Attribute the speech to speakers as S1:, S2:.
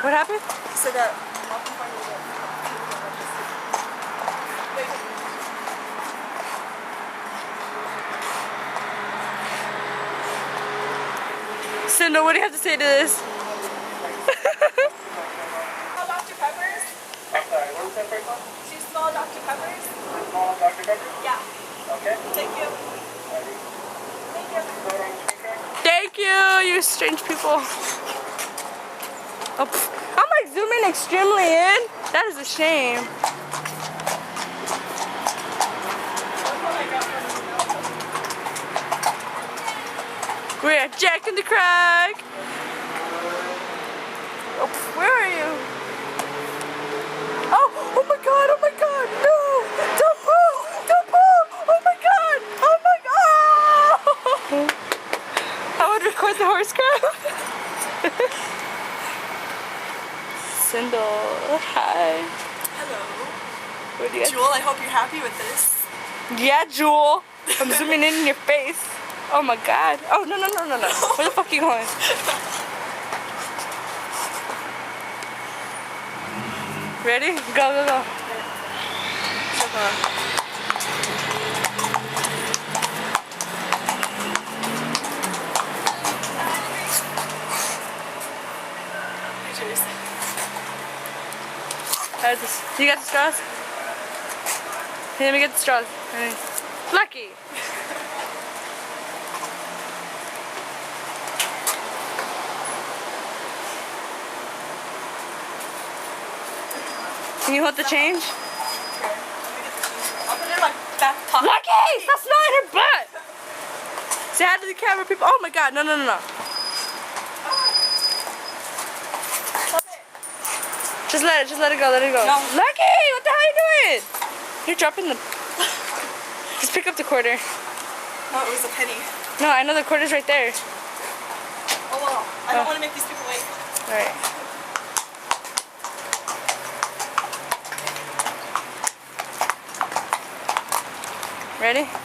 S1: What happened?
S2: He said that mom can find you
S1: Cinda, what do you have to say to this?
S2: Dr. Peppers?
S3: I'm sorry, what was that first one?
S2: 2 small Dr. Peppers?
S3: Small Dr. Pepper?
S2: Yeah.
S3: Okay.
S2: Thank you. Thank you.
S1: Thank you, you strange people. Oh, I'm like zooming extremely in. That is a shame. We're at Jack in the Crack. Oh, where are you? Oh my god, oh my god, no! Don't move! Don't move! Oh my god! Oh my god! I would record the horse crowd. Sindel, hi.
S2: Hello.
S1: What do you
S2: Jewel, I hope you're happy with this.
S1: Yeah, Jewel. I'm zooming in your face. Oh my god. Oh, no. Where the fuck are you going? Ready? Go.
S2: Cheers.
S1: You got the straws? Hey, let me get the straws. Lucky! Can you hold the change?
S2: I'll put it in my back pocket.
S1: Lucky! Stop smelling her butt! Say hi to the camera, people. Oh my god, no. Just let it go.
S2: No.
S1: Lucky! What the hell are you doing? You're dropping the... Just pick up the quarter.
S2: No, it was a penny.
S1: No, I know the quarter's right there.
S2: Oh well, I don't want to make these people wait.
S1: Alright. Ready?